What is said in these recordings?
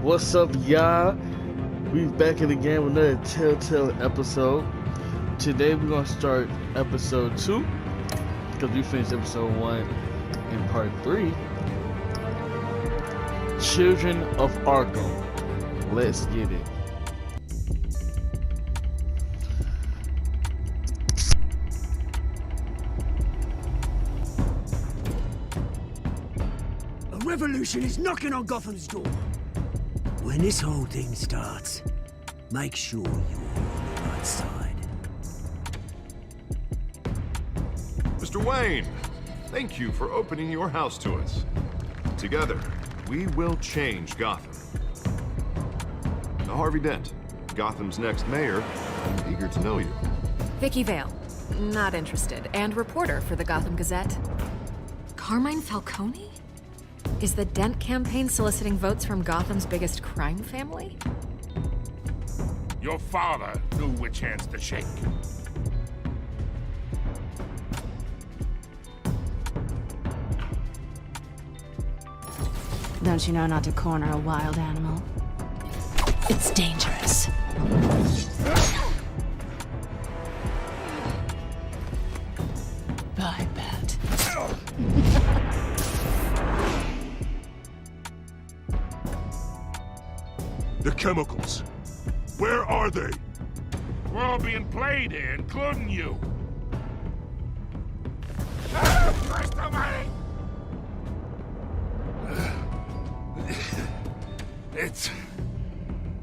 What's up, y'all? We back in the game with another Telltale episode. Today we're gonna start episode 2 because we finished episode 1 in part 3. Children of Arkham. Let's get it. A revolution is knocking on Gotham's door. When this whole thing starts, make sure you're on the right side. Mr. Wayne, thank you for opening your house to us. Together, we will change Gotham. Now, Harvey Dent, Gotham's next mayor, I'm eager to know you. Vicky Vale, not interested, and reporter for the Gotham Gazette. Carmine Falcone? Is the Dent campaign soliciting votes from Gotham's biggest crime family? Your father knew which hands to shake. Don't you know not to corner a wild animal? It's dangerous. I bet. The chemicals. Where are they? We're all being played here, including you. Christ almighty! It's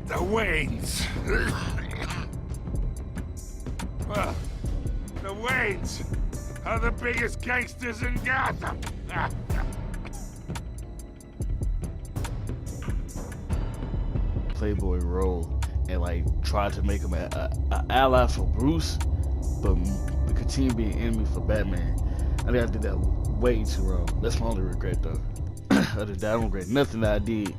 the Waynes. Well, the Waynes are the biggest gangsters in Gotham. Playboy role and like try to make him an ally for Bruce, but continue being an enemy for Batman. I think I did that way too wrong. That's my only regret though. Other than that, I don't regret nothing that I did.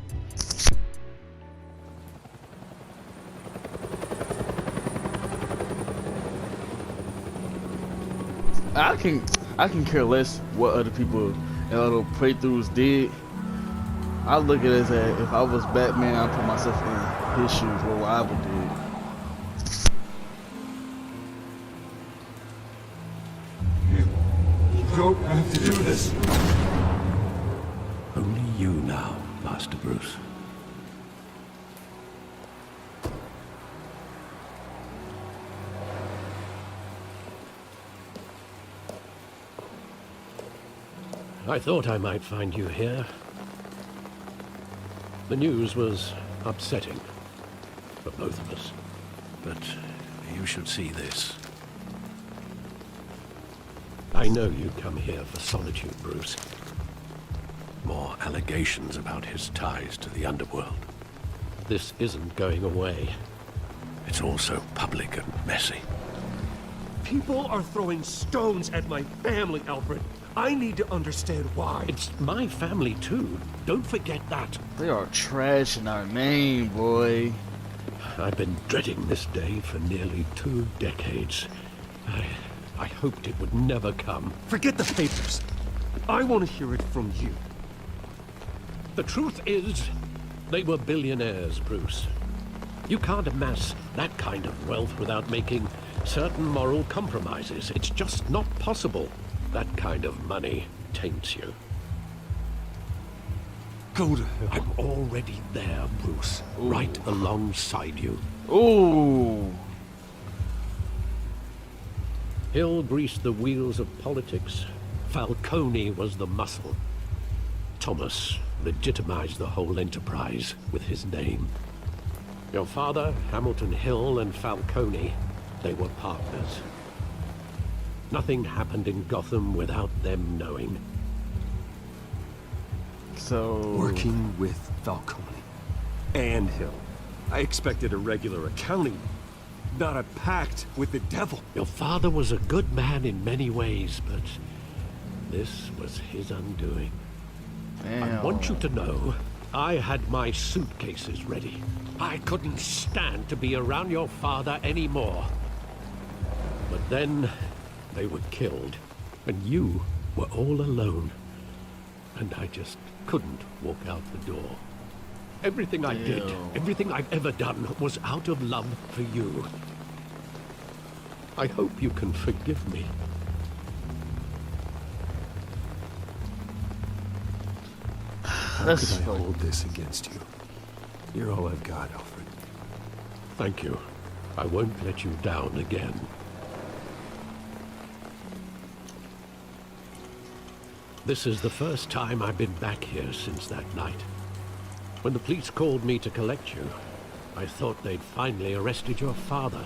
I can care less what other people and other playthroughs did. I look at it as if I was Batman, I'd put myself in his shoes, what I would do. You don't have to do this. Only you now, Master Bruce. I thought I might find you here. The news was upsetting for both of us. But you should see this. I know you come here for solitude, Bruce. More allegations about his ties to the underworld. This isn't going away. It's also public and messy. People are throwing stones at my family, Alfred. I need to understand why. It's my family, too. Don't forget that. They are trash in our name, boy. I've been dreading this day for nearly 2 decades. I hoped it would never come. Forget the papers. I want to hear it from you. The truth is, they were billionaires, Bruce. You can't amass that kind of wealth without making certain moral compromises. It's just not possible. That kind of money taints you. Go to hell. I'm already there, Bruce. Ooh. Right alongside you. Ooh. Hill greased the wheels of politics. Falcone was the muscle. Thomas legitimized the whole enterprise with his name. Your father, Hamilton Hill, and Falcone, they were partners. Nothing happened in Gotham without them knowing. So Working with Falcone and Hill. I expected a regular accounting, not a pact with the devil. Your father was a good man in many ways, but this was his undoing. damn. I want you to know, I had my suitcases ready. I couldn't stand to be around your father anymore. But then, they were killed, and you were all alone. And I just couldn't walk out the door. Everything I did, Ew. everything I've ever done was out of love for you. I hope you can forgive me. How That's could I funny. hold this against you? You're all I've got, Alfred. Thank you. I won't let you down again. This is the first time I've been back here since that night. When the police called me to collect you, I thought they'd finally arrested your father.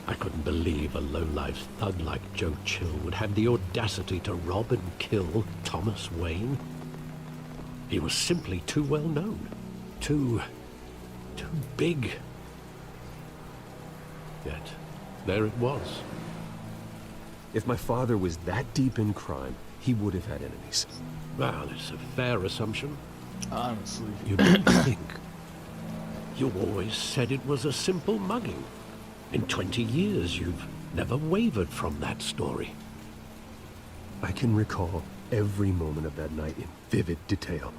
I couldn't believe a low-life thug like Joe Chill would have the audacity to rob and kill Thomas Wayne. He was simply too well known. Too big. Yet, there it was. If my father was that deep in crime, he would have had enemies. Well, it's a fair assumption. Honestly. You don't think? You always said it was a simple mugging. In 20 years, you've never wavered from that story. I can recall every moment of that night in vivid detail.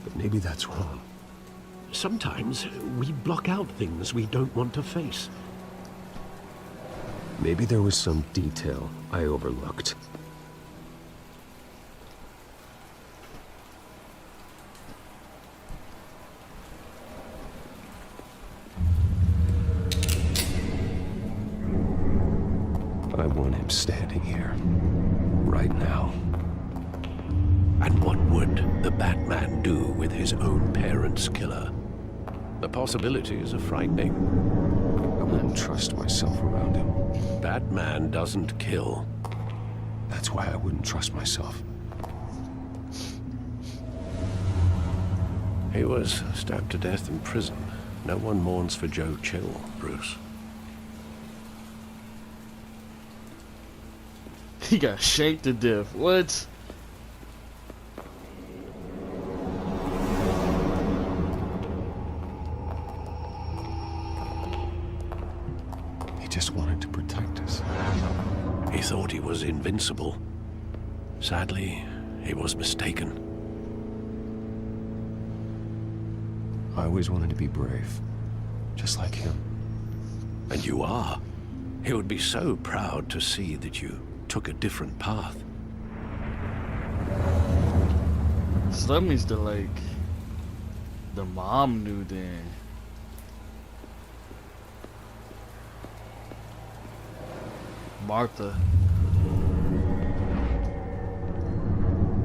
But maybe that's wrong. Sometimes we block out things we don't want to face. Maybe there was some detail I overlooked. I want him standing here, right now. And what would the Batman do with his own parents' killer? The possibilities are frightening. I wouldn't trust myself around him. Batman doesn't kill. That's why I wouldn't trust myself. He was stabbed to death in prison. No one mourns for Joe Chill, Bruce. He got shanked to death. What? He just wanted to protect us. He thought he was invincible. Sadly, he was mistaken. I always wanted to be brave, just like him. And you are. He would be so proud to see that you took a different path. So that means that, like, the mom knew then. Martha.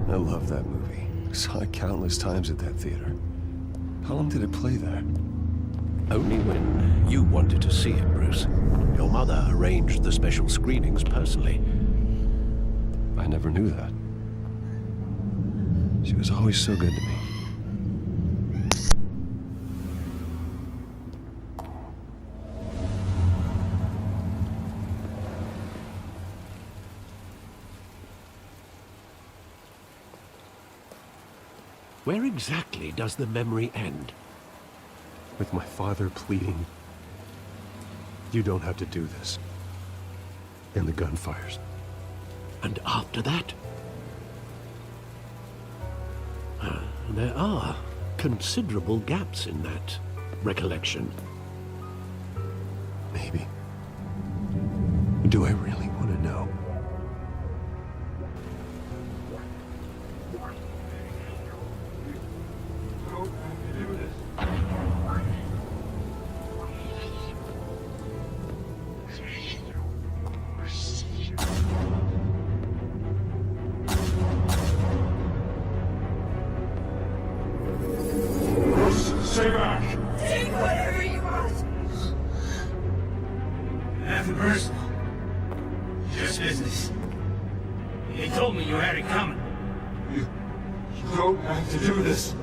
I love that movie. Saw it countless times at that theater. How long did it play there? Only when you wanted to see it, Bruce. Your mother arranged the special screenings personally. I never knew that. She was always so good to me. Where exactly does the memory end? With my father pleading, "You don't have to do this." And the gunfires. And after that? There are considerable gaps in that recollection. Maybe. Do I really want to know? Stay back! Take whatever you want. Nothing personal. Just business. He told me you had it coming. You don't have to do this.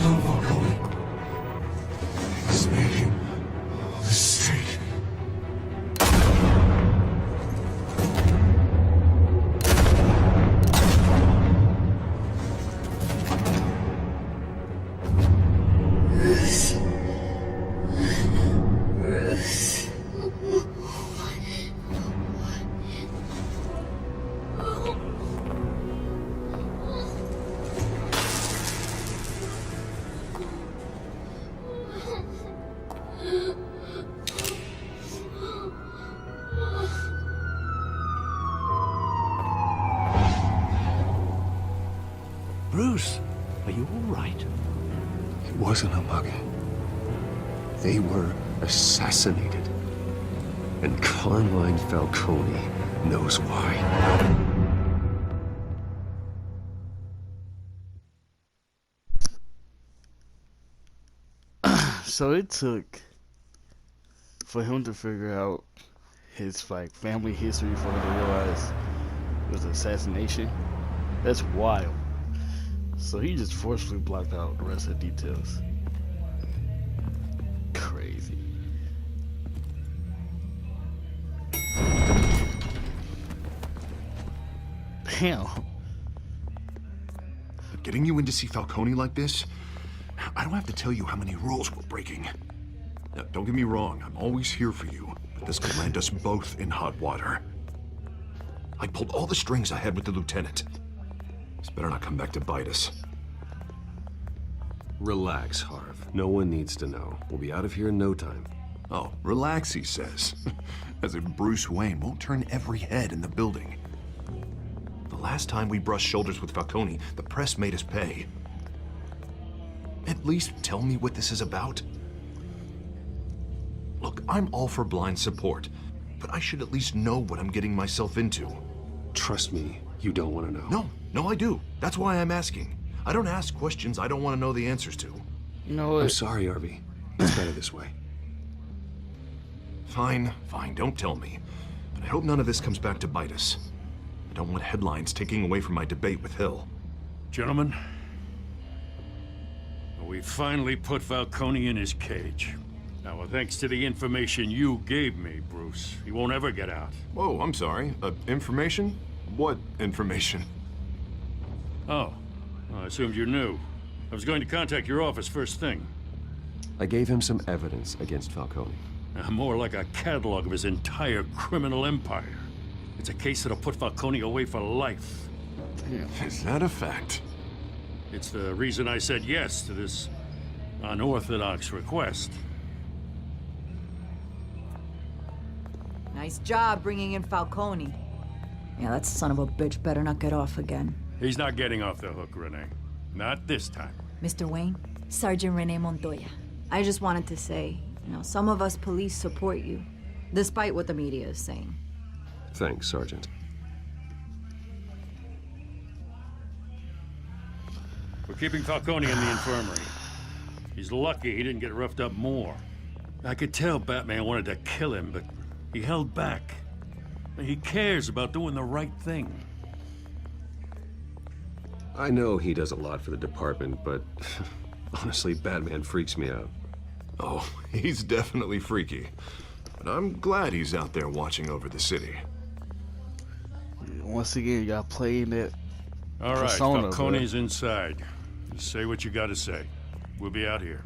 Don't walk away. He's making a mistake. Bruce, are you all right? It wasn't a mugging. They were assassinated. And Carmine Falcone knows why. So it took for him to figure out his like family history for him to realize it was an assassination. That's wild. So he just forcefully blocked out the rest of the details. Crazy. Damn. Getting you in to see Falcone like this? I don't have to tell you how many rules we're breaking. Now, don't get me wrong, I'm always here for you, but this could land us both in hot water. I pulled all the strings I had with the lieutenant. This better not come back to bite us. Relax, Harv. No one needs to know. We'll be out of here in no time. Oh, relax, he says. As if Bruce Wayne won't turn every head in the building. The last time we brushed shoulders with Falcone, the press made us pay. At least tell me what this is about. Look, I'm all for blind support, but I should at least know what I'm getting myself into. Trust me, you don't want to know. No, I do. That's why I'm asking. I don't ask questions I don't want to know the answers to. You know what? I'm sorry, Harvey. It's better this way. Fine, don't tell me. But I hope none of this comes back to bite us. I don't want headlines taking away from my debate with Hill. Gentlemen, we finally put Falcone in his cage. Now, thanks to the information you gave me, Bruce, he won't ever get out. Whoa, I'm sorry. Information? What information? Oh, I assumed you knew. I was going to contact your office first thing. I gave him some evidence against Falcone. More like a catalog of his entire criminal empire. It's a case that'll put Falcone away for life. Damn. Is that a fact? It's the reason I said yes to this unorthodox request. Nice job bringing in Falcone. Yeah, that son of a bitch better not get off again. He's not getting off the hook, Renee. Not this time. Mr. Wayne, Sergeant Renee Montoya. I just wanted to say, some of us police support you, despite what the media is saying. Thanks, Sergeant. We're keeping Falcone in the infirmary. He's lucky he didn't get roughed up more. I could tell Batman wanted to kill him, but he held back. He cares about doing the right thing. I know he does a lot for the department, but honestly, Batman freaks me out. Oh, he's definitely freaky. But I'm glad he's out there watching over the city. Once again, you got playing that All right, persona, Falcone's inside. Just say what you gotta say. We'll be out here.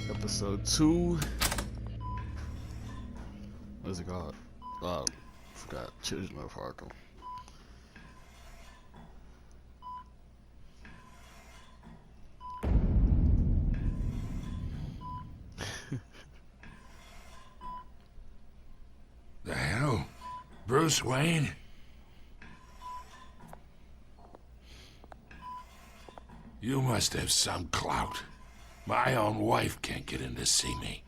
Episode 2. What's it called? Forgot. Children of Arkham. The hell? Bruce Wayne? You must have some clout. My own wife can't get in to see me.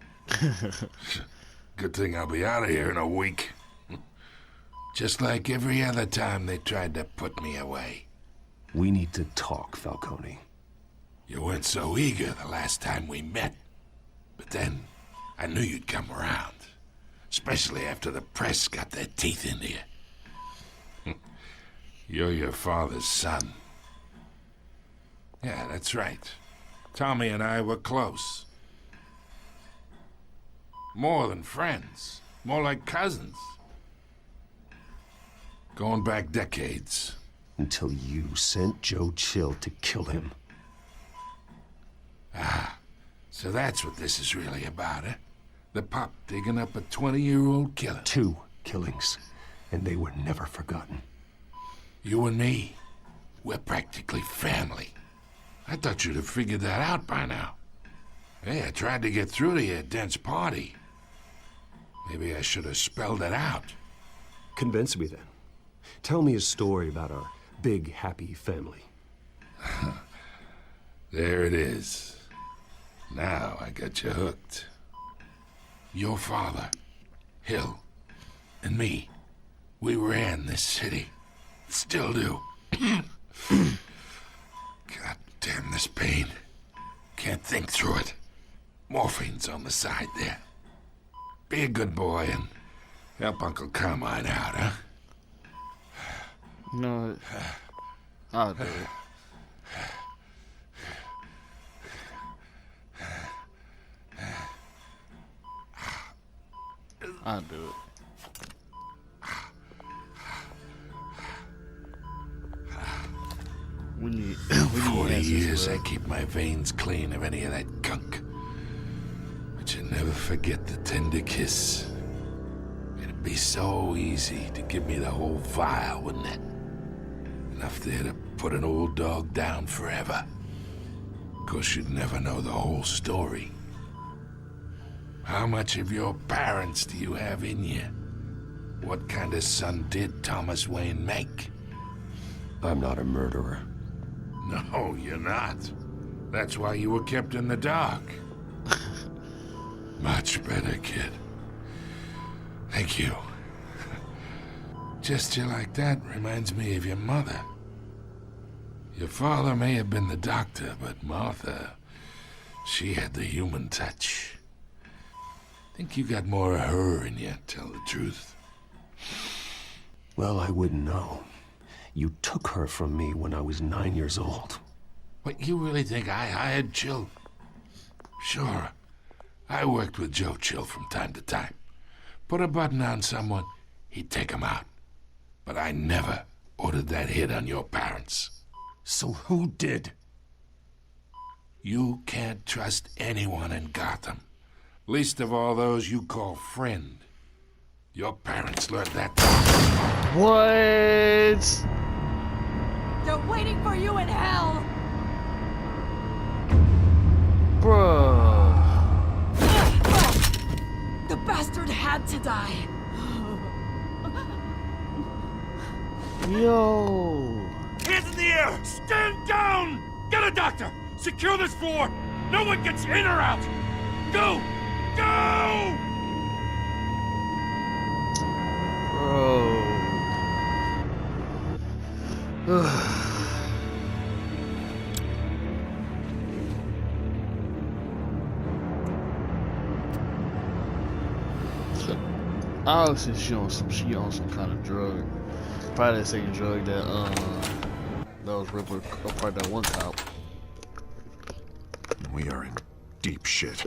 Good thing I'll be out of here in a week. Just like every other time they tried to put me away. We need to talk, Falcone. You weren't so eager the last time we met. But then, I knew you'd come around. Especially after the press got their teeth into you. You're your father's son. Yeah, that's right. Tommy and I were close. More than friends. More like cousins. Going back decades. Until you sent Joe Chill to kill him. Ah, so that's what this is really about, eh? The pup digging up a 20-year-old killer. 2 killings, and they were never forgotten. You and me, we're practically family. I thought you'd have figured that out by now. Hey, I tried to get through to your dense party. Maybe I should have spelled it out. Convince me then. Tell me a story about our big, happy family. There it is. Now I got you hooked. Your father, Hill, and me, we ran this city. Still do. God damn this pain. Can't think through it. Morphine's on the side there. Be a good boy and help Uncle Carmine out, huh? No, I'll do it. I'll do it. We need 40 answers, years bro. I keep my veins clean of any of that gunk. But you never forget the tender kiss. It'd be so easy to give me the whole vial, wouldn't it? Enough there to put an old dog down forever. Of course, you'd never know the whole story. How much of your parents do you have in you? What kind of son did Thomas Wayne make? I'm not a murderer. No, you're not. That's why you were kept in the dark. Much better, kid. Thank you. Gesture like that reminds me of your mother. Your father may have been the doctor, but Martha, she had the human touch. Think you got more of her in you, tell the truth. Well, I wouldn't know. You took her from me when I was 9 years old. What, you really think I hired Chill? Sure. I worked with Joe Chill from time to time. Put a button on someone, he'd take him out. But I never ordered that hit on your parents. So who did? You can't trust anyone in Gotham. Least of all those you call friend. Your parents learned that. What? They're waiting for you in hell! Bruh. The bastard had to die. Yo. Hands in the air! Stand down! Get a doctor! Secure this floor! No one gets in or out! Go! Go! Bro. Obviously, she on some kind of drug. Probably the same drug that was ripping apart that one cop. We are in deep shit.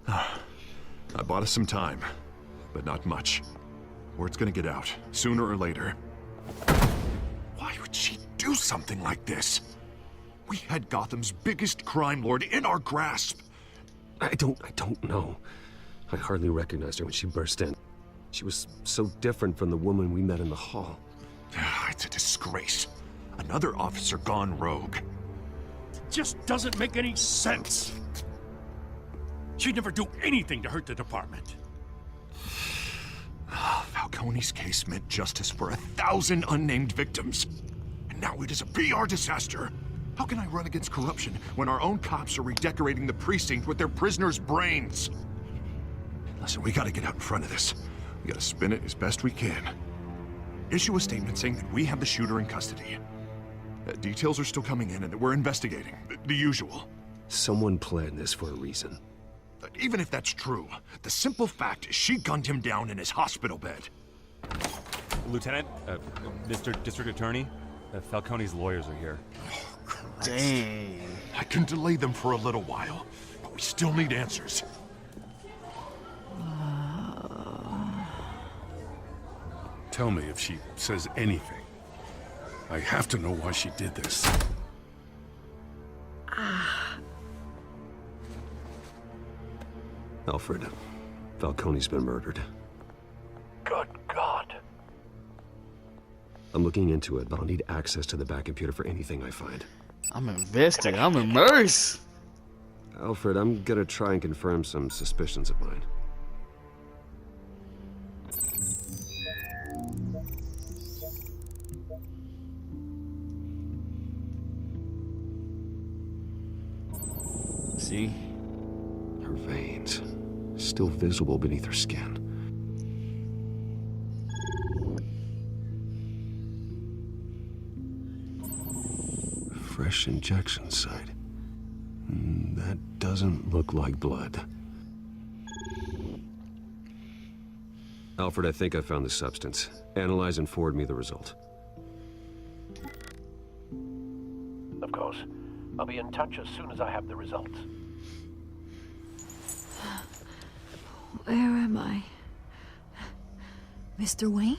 I bought us some time, but not much. Word's gonna get out, sooner or later. Why would she do something like this? We had Gotham's biggest crime lord in our grasp. I don't know. I hardly recognized her when she burst in. She was so different from the woman we met in the hall. It's a disgrace. Another officer gone rogue. Just doesn't make any sense. She'd never do anything to hurt the department. Falcone's case meant justice for 1,000 unnamed victims. And now it is a PR disaster. How can I run against corruption when our own cops are redecorating the precinct with their prisoners' brains? Listen, we gotta get out in front of this. We gotta spin it as best we can. Issue a statement saying that we have the shooter in custody. Details are still coming in and that we're investigating. The usual. Someone planned this for a reason. Even if that's true, the simple fact is she gunned him down in his hospital bed. Lieutenant, Mr. District Attorney, Falcone's lawyers are here. Dang. I can delay them for a little while, but we still need answers. Tell me if she says anything. I have to know why she did this. Alfred, Falcone's been murdered. Good God. I'm looking into it, but I'll need access to the back computer for anything I find. I'm invested. I'm immersed. Alfred, I'm gonna try and confirm some suspicions of mine. See? Her veins, still visible beneath her skin. Fresh injection site. That doesn't look like blood. Alfred, I think I found the substance. Analyze and forward me the result. Of course. I'll be in touch as soon as I have the results. Where am I? Mr. Wayne?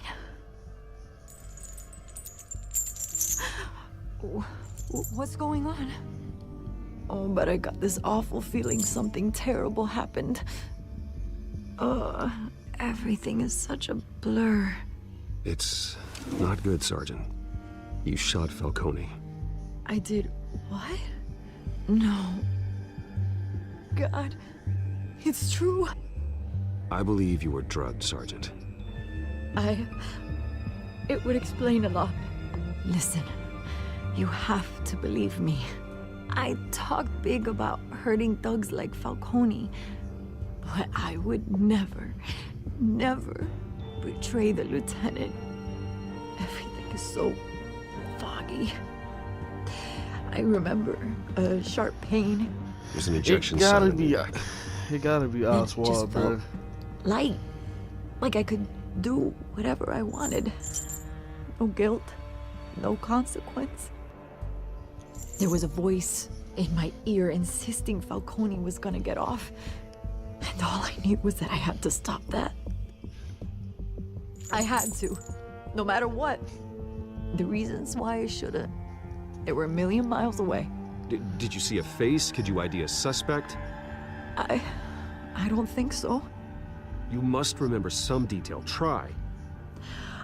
What's going on? Oh, but I got this awful feeling something terrible happened. Everything is such a blur. It's not good, Sergeant. You shot Falcone. I did what? No. God, it's true. I believe you were drugged, Sergeant. It would explain a lot. Listen, you have to believe me. I talk big about hurting thugs like Falcone, but I would never betray the lieutenant. Everything is so foggy. I remember a sharp pain. There's an injection It gotta site. be Oswald, bro. Light. Like I could do whatever I wanted. No guilt, no consequence. There was a voice in my ear insisting Falcone was gonna get off. And all I knew was that I had to stop that. I had to, no matter what. The reasons why I should've, they were a million miles away. Did you see a face? Could you ID a suspect? I don't think so. You must remember some detail. Try.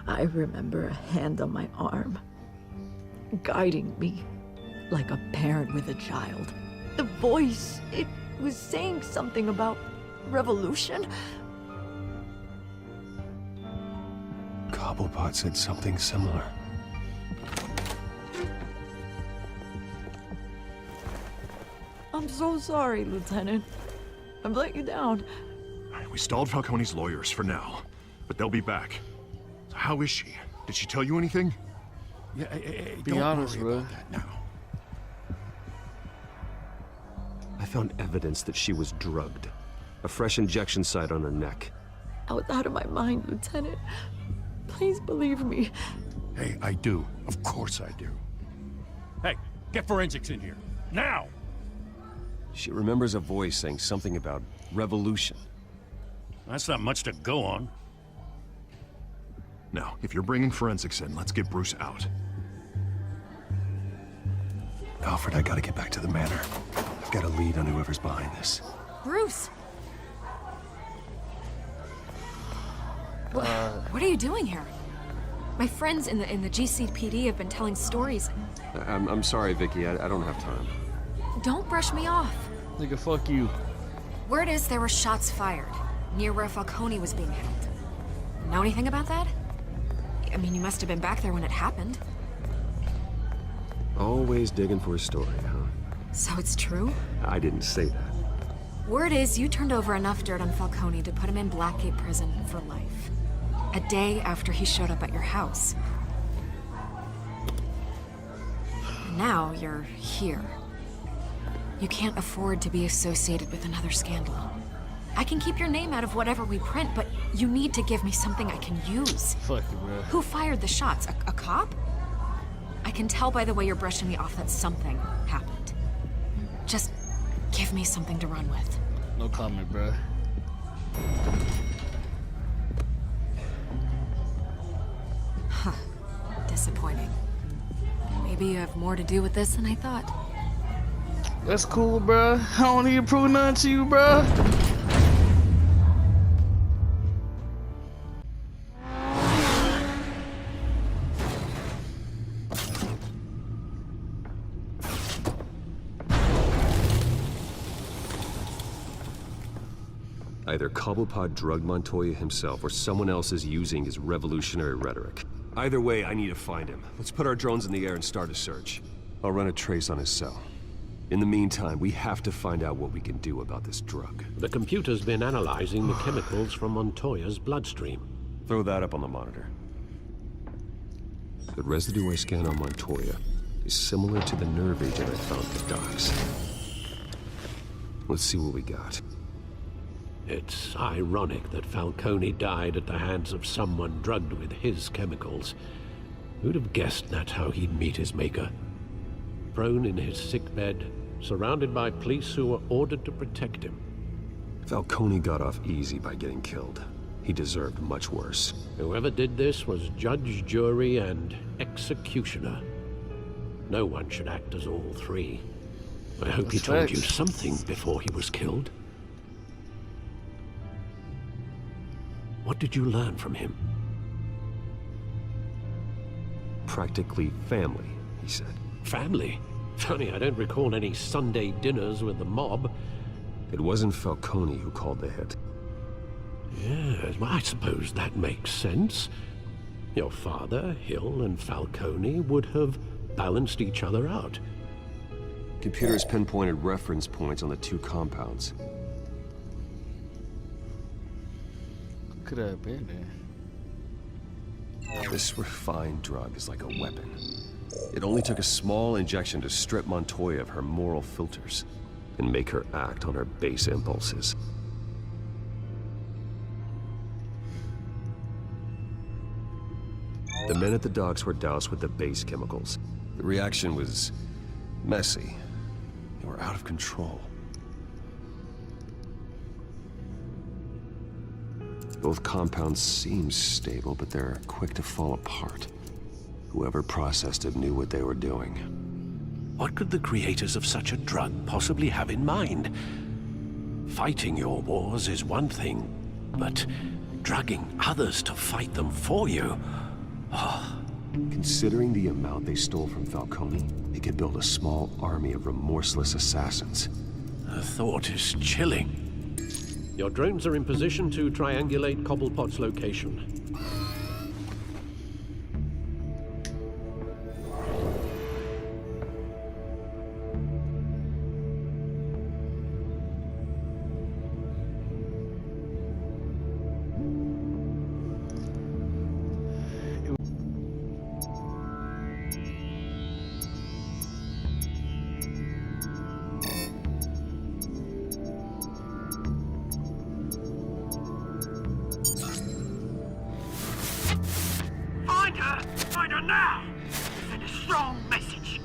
I remember a hand on my arm, guiding me like a parent with a child. The voice, it was saying something about revolution. Cobblepot said something similar. I'm so sorry, Lieutenant. I've let you down. We stalled Falcone's lawyers for now, but they'll be back. So how is she? Did she tell you anything? Yeah, Be honest, bro. now. I found evidence that she was drugged. A fresh injection site on her neck. I was out of my mind, Lieutenant. Please believe me. Hey, I do. Of course I do. Hey, get forensics in here. Now! She remembers a voice saying something about revolution. That's not much to go on. Now, if you're bringing forensics in, let's get Bruce out. Alfred, I gotta get back to the manor. I've got a lead on whoever's behind this. Bruce! What are you doing here? My friends in the GCPD have been telling stories. I'm sorry, Vicky. I don't have time. Don't brush me off. Nigga, fuck you. Word is there were shots fired near where Falcone was being held. Know anything about that? I mean, you must have been back there when it happened. Always digging for a story, huh? So it's true? I didn't say that. Word is you turned over enough dirt on Falcone to put him in Blackgate Prison for life. A day after he showed up at your house. Now you're here. You can't afford to be associated with another scandal. I can keep your name out of whatever we print, but you need to give me something I can use. Fuck you, bro. Who fired the shots? A cop? I can tell by the way you're brushing me off that something happened. Just give me something to run with. No comment, bro. Huh. Disappointing. Maybe you have more to do with this than I thought. That's cool, bro. I don't need to prove nothing to you, bro. Either Cobblepot drugged Montoya himself or someone else is using his revolutionary rhetoric. Either way, I need to find him. Let's put our drones in the air and start a search. I'll run a trace on his cell. In the meantime, we have to find out what we can do about this drug. The computer's been analyzing the chemicals from Montoya's bloodstream. Throw that up on the monitor. The residue I scan on Montoya is similar to the nerve agent I found at the docks. Let's see what we got. It's ironic that Falcone died at the hands of someone drugged with his chemicals. Who'd have guessed that's how he'd meet his maker? Prone in his sickbed, surrounded by police who were ordered to protect him. Falcone got off easy by getting killed. He deserved much worse. Whoever did this was judge, jury, and executioner. No one should act as all three. I hope he told you something before he was killed. What did you learn from him? Practically family, he said. Family? Funny, I don't recall any Sunday dinners with the mob. It wasn't Falcone who called the hit. Yes, well, I suppose that makes sense. Your father, Hill, and Falcone would have balanced each other out. Computers pinpointed reference points on the two compounds. Could have been there. This refined drug is like a weapon. It only took a small injection to strip Montoya of her moral filters and make her act on her base impulses. The men at the docks were doused with the base chemicals. The reaction was messy. They were out of control. Both compounds seem stable, but they're quick to fall apart. Whoever processed it knew what they were doing. What could the creators of such a drug possibly have in mind? Fighting your wars is one thing, but drugging others to fight them for you? Oh. Considering the amount they stole from Falcone, they could build a small army of remorseless assassins. The thought is chilling. Your drones are in position to triangulate Cobblepot's location. Find her now! Send a strong message.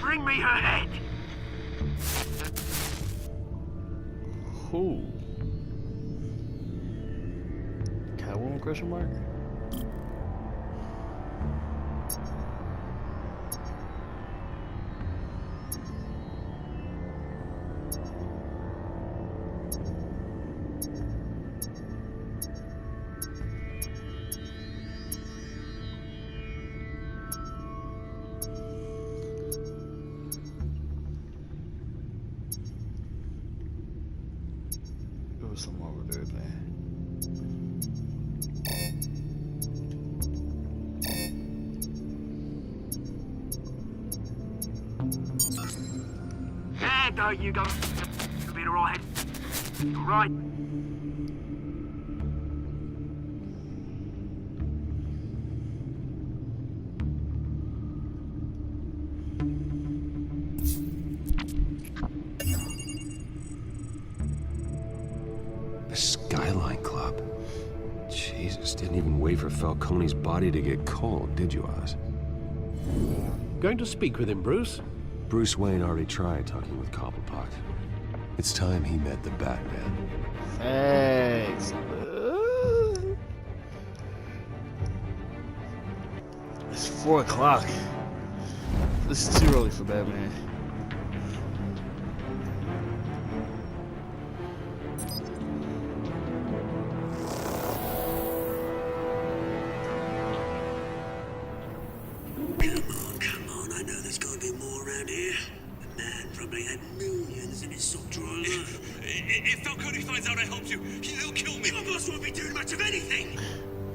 Bring me her head! Who? Catwoman question mark? There was something over there, man. There you go. You'll be alright. Right. The Skyline Club. Jesus, didn't even wait for Falcone's body to get cold, did you, Oz? Going to speak with him, Bruce? Bruce Wayne already tried talking with Cobblepot. It's time he met the Batman. Thanks. It's 4 o'clock. This is too early for Batman. Come on, I know there's gonna be more probably had millions in his soft dry life. If Falcone finds out I helped you, he'll kill me. Your boss won't be doing much of anything.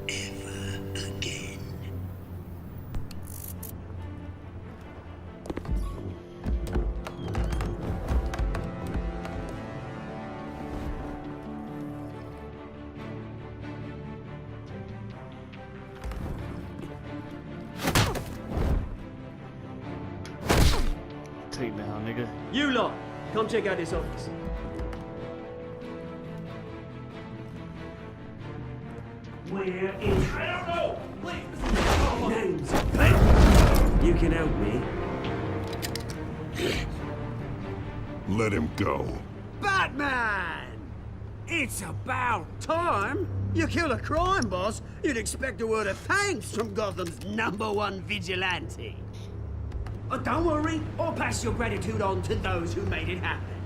Ever again. Take down, nigga. You lot, come check out this office. We're in. I don't know. Please. Name's Ben. You can help me. Let him go. Batman! It's about time. You kill a crime boss, you'd expect a word of thanks from Gotham's #1 vigilante. But don't worry, I'll pass your gratitude on to those who made it happen.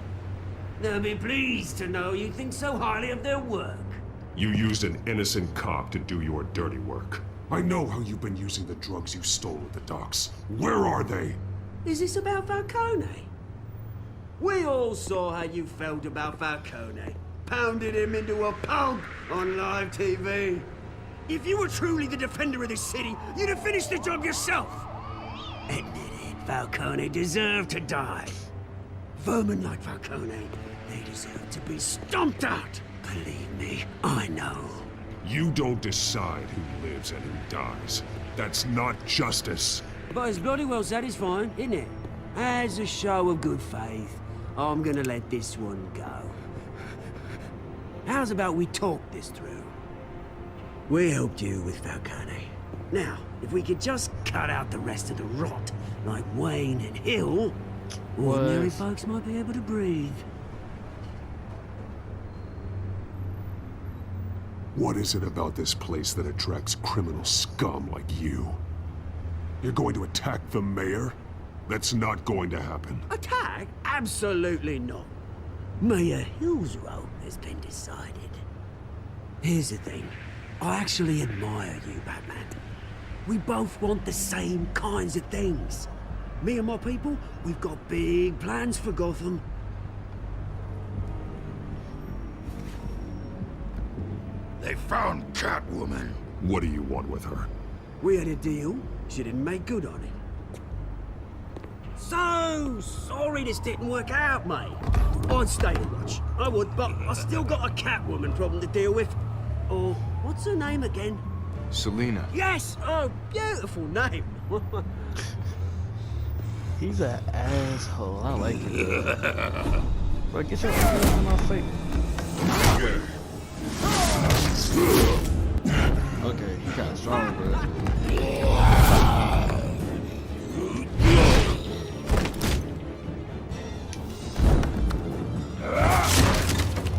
They'll be pleased to know you think so highly of their work. You used an innocent cop to do your dirty work. I know how you've been using the drugs you stole at the docks. Where are they? Is this about Falcone? We all saw how you felt about Falcone. Pounded him into a pulp on live TV. If you were truly the defender of this city, you'd have finished the job yourself. Admit it, Falcone deserved to die. Vermin like Falcone, they deserve to be stomped out. Believe me, I know. You don't decide who lives and who dies. That's not justice. But it's bloody well satisfying, isn't it? As a show of good faith, I'm gonna let this one go. How's about we talk this through? We helped you with Falcone. Now, if we could just cut out the rest of the rot, like Wayne and Hill, ordinary folks might be able to breathe. What is it about this place that attracts criminal scum like you? You're going to attack the mayor? That's not going to happen. Attack? Absolutely not. Mayor Hill's role has been decided. Here's the thing. I actually admire you, Batman. We both want the same kinds of things. Me and my people, we've got big plans for Gotham. They found Catwoman. What do you want with her? We had a deal. She didn't make good on it. So sorry this didn't work out, mate. I'd stay and watch. I would, but I still got a Catwoman problem to deal with. Oh, what's her name again? Selina. Yes! Oh, beautiful name. He's an asshole. I like it. Bro, get your hand out of my face. Okay, he kinda strong, bro.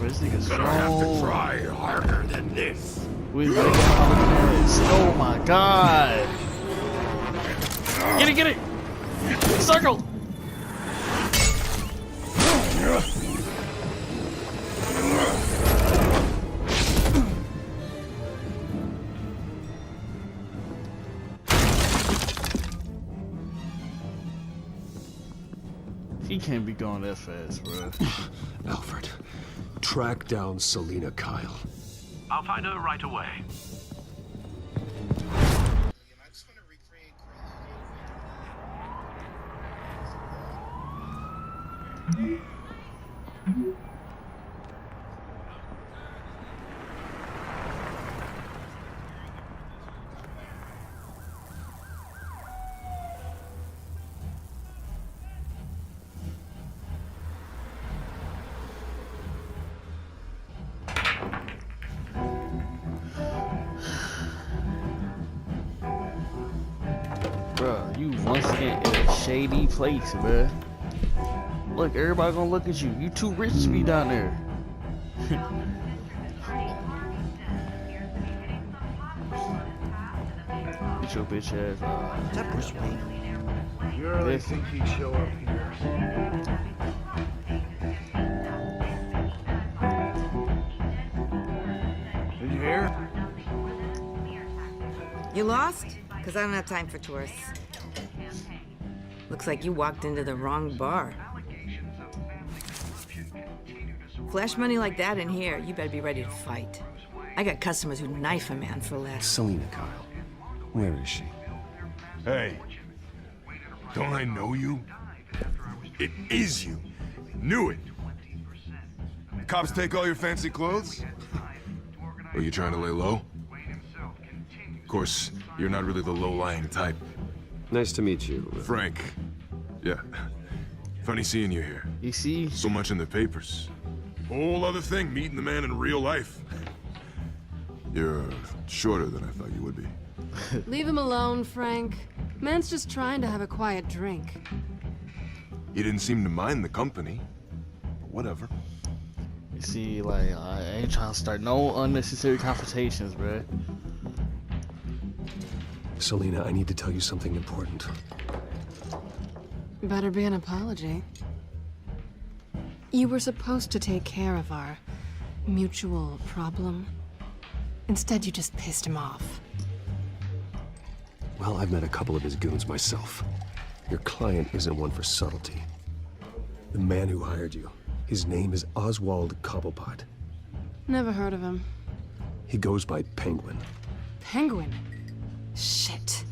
This nigga's strong. Gonna have to try harder than this. We make it out of this. Oh my god. Get it, get it! Circle! He can't be going that fast, bro. Alfred, track down Selina Kyle. I'll find her right away. Bro, you once again in a shady place, bro. Look, everybody gonna look at you. You too rich to be down there. Get your bitch ass out. That was Wayne. You really think he'd show up here? Did you hear? You lost? Because I don't have time for tourists. Looks like you walked into the wrong bar. Flash money like that in here, you better be ready to fight. I got customers who knife a man for less. Selina Kyle. Where is she? Hey, don't I know you? It is you. Knew it. Cops take all your fancy clothes? Are you trying to lay low? Of course, you're not really the low-lying type. Nice to meet you. Frank. Yeah. Funny seeing you here. You see? So much in the papers. Whole other thing, meeting the man in real life. You're shorter than I thought you would be. Leave him alone, Frank. Man's just trying to have a quiet drink. He didn't seem to mind the company. But whatever. You see, like, I ain't trying to start no unnecessary confrontations, bruh. Selina, I need to tell you something important. Better be an apology. You were supposed to take care of our mutual problem. Instead, you just pissed him off. Well, I've met a couple of his goons myself. Your client isn't one for subtlety. The man who hired you, his name is Oswald Cobblepot. Never heard of him. He goes by Penguin. Penguin? Shit.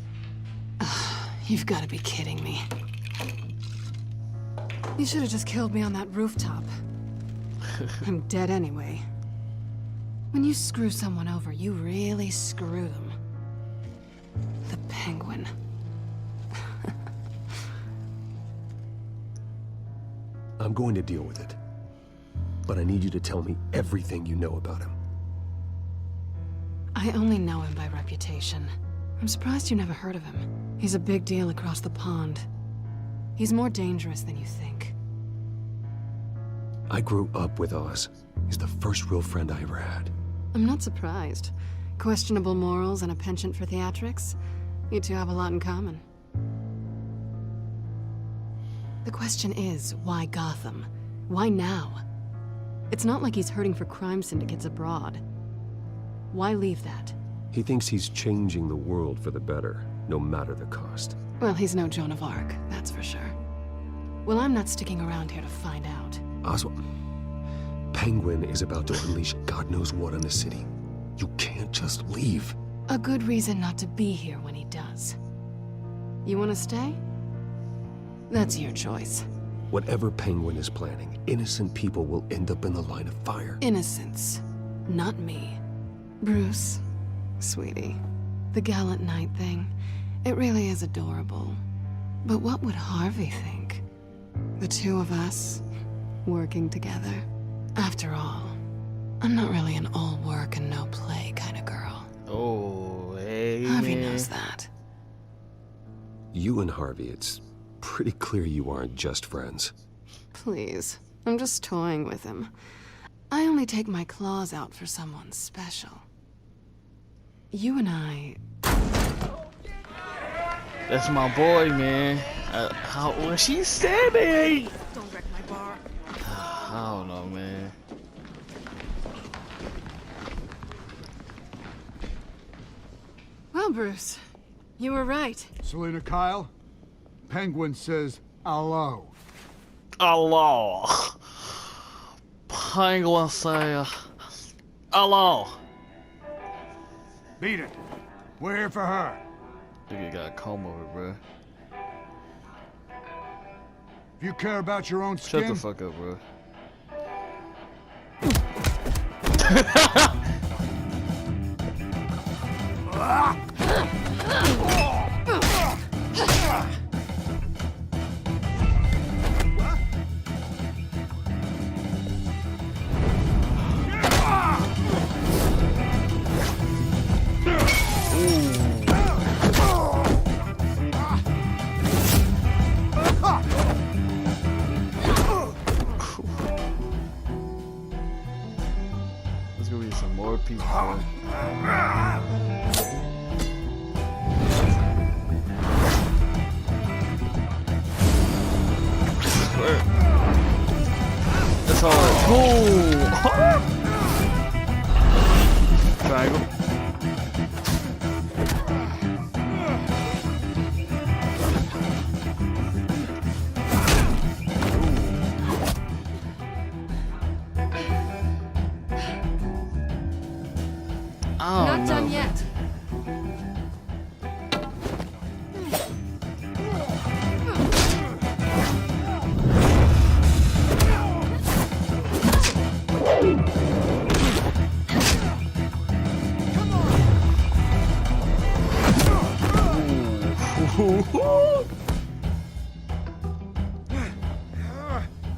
Ugh, you've got to be kidding me. You should have just killed me on that rooftop. I'm dead anyway. When you screw someone over, you really screw them. The Penguin. I'm going to deal with it. But I need you to tell me everything you know about him. I only know him by reputation. I'm surprised you never heard of him. He's a big deal across the pond. He's more dangerous than you think. I grew up with Oz. He's the first real friend I ever had. I'm not surprised. Questionable morals and a penchant for theatrics. You two have a lot in common. The question is, why Gotham? Why now? It's not like he's hurting for crime syndicates abroad. Why leave that? He thinks he's changing the world for the better, no matter the cost. Well, he's no Joan of Arc, that's for sure. Well, I'm not sticking around here to find out. Oswald, Penguin is about to unleash God knows what on the city. You can't just leave. A good reason not to be here when he does. You want to stay? That's your choice. Whatever Penguin is planning, innocent people will end up in the line of fire. Innocence, not me. Bruce, sweetie, the gallant knight thing, it really is adorable. But what would Harvey think? The two of us, working together. After all, I'm not really an all work and no play kind of girl. Oh, hey, Harvey man. knows that. You and Harvey, it's pretty clear you aren't just friends. Please, I'm just toying with him. I only take my claws out for someone special. You and I... That's my boy, man. How was she standing? Don't wreck my bar. I don't know, man. Well, Bruce, you were right. Selina Kyle, Penguin says hello. Hello. Penguin say hello. Beat it. We're here for her. Nigga got a comb over, bro. If you care about your own skin... Shut the fuck up, bro. There's gonna be some more people, bro. That's all right. Boom! Triangle.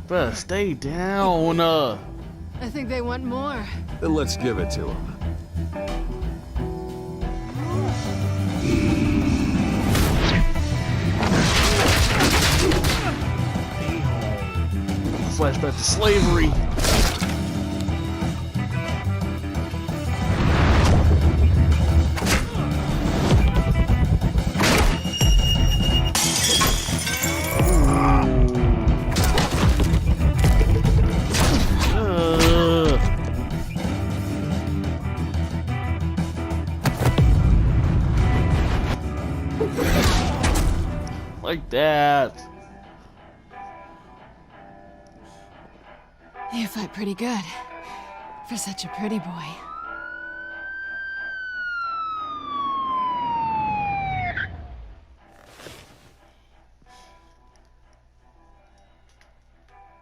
Bruh, stay down. I think they want more. Then let's give it to him. Flashback to slavery. Like that. You fight pretty good. For such a pretty boy.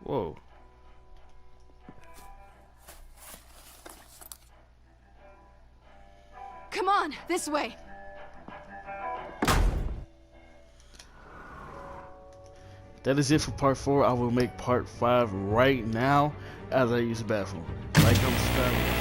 Whoa. Come on, this way. That is it for part 4. I will make part 5 right now as I use the bathroom. Like, I'm subscribing.